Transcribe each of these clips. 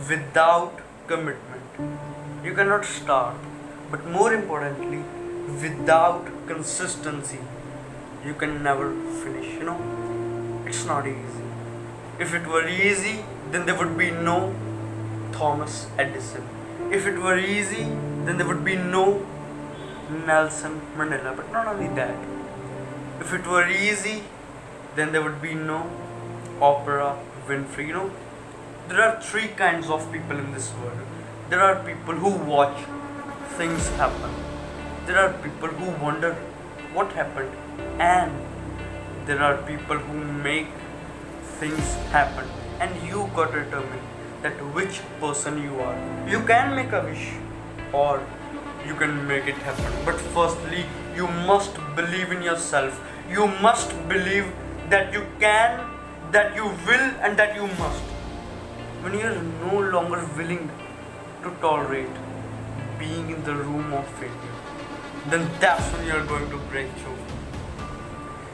without commitment, you cannot start. But more importantly, without consistency, you can never finish. It's not easy. If it were easy, then there would be no Thomas Edison. If it were easy, then there would be no Nelson Mandela. But not only that, if it were easy, then there would be no Oprah Winfrey. There are three kinds of people in this world. There are people who watch things happen. There are people who wonder what happened, and there are people who make things happen. And you got to determine that which person you are. You can make a wish, or you can make it happen. But firstly, you must believe in yourself. You must believe that you can, that you will, and that you must. When you are no longer willing to tolerate being in the room of failure, then that's when you are going to break through.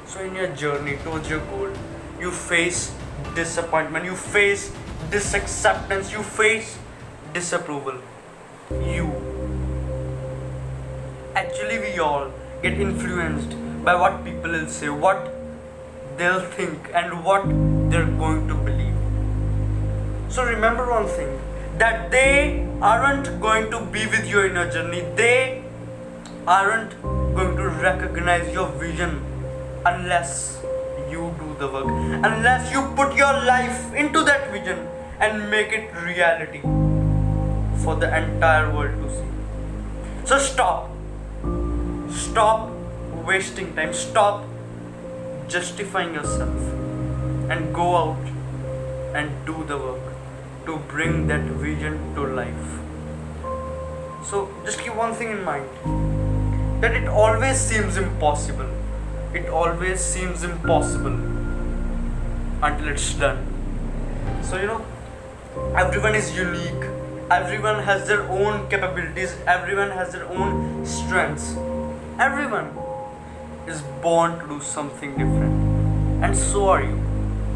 So in your journey towards your goal, you face disappointment, you face disacceptance, you face disapproval. We all get influenced by what people will say, what they'll think, and what they're going to believe. So remember one thing, that they aren't going to be with you in your journey. They aren't going to recognize your vision unless you do the work, unless you put your life into that vision and make it reality for the entire world to see. So stop wasting time, stop justifying yourself, and go out and do the work to bring that vision to life. So just keep one thing in mind, that it always seems impossible. It always seems impossible until it's done. So everyone is unique. Everyone has their own capabilities. Everyone has their own strengths. Everyone is born to do something different. And so are you.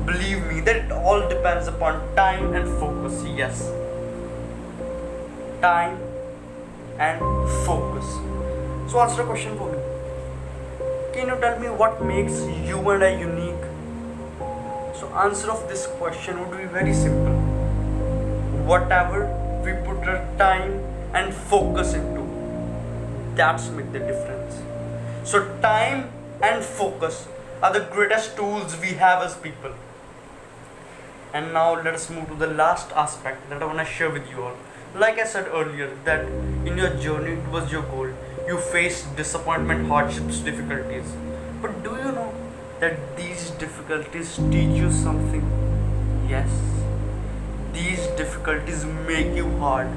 Believe me that it all depends upon time and focus. Yes. Time and focus. So answer a question for me. Can you tell me what makes you and I unique? So answer of this question would be very simple. Whatever we put our time and focus into, that's make the difference. So time and focus are the greatest tools we have as people. And now let us move to the last aspect that I want to share with you all. Like I said earlier, that in your journey towards your goal, you face disappointment, hardships, difficulties. But do you know that these difficulties teach you something? Yes. These difficulties make you hard.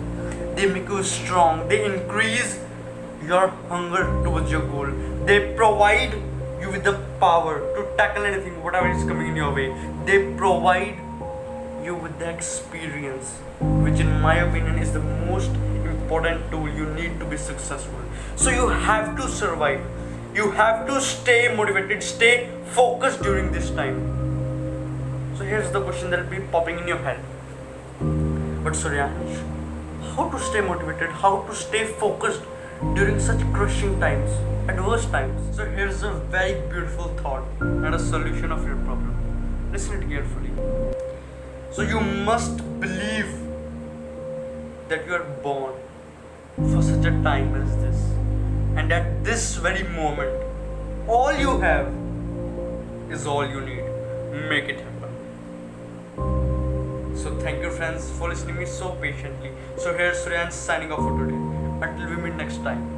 They make you strong. They increase your hunger towards your goal. They provide you with the power to tackle anything, whatever is coming in your way. They provide you with the experience, which in my opinion is the most important tool you need to be successful. So you have to survive. You have to stay motivated, stay focused during this time. So here's the question that will be popping in your head. But Suryansh, how to stay motivated, how to stay focused during such crushing times, adverse times? So here's a very beautiful thought and a solution of your problem. Listen it carefully. So you must believe that you are born for such a time as this, and at this very moment, all you have is all you need. Make it happen. So thank you friends for listening me so patiently. So here's Suryansh signing off for today. Until we meet next time.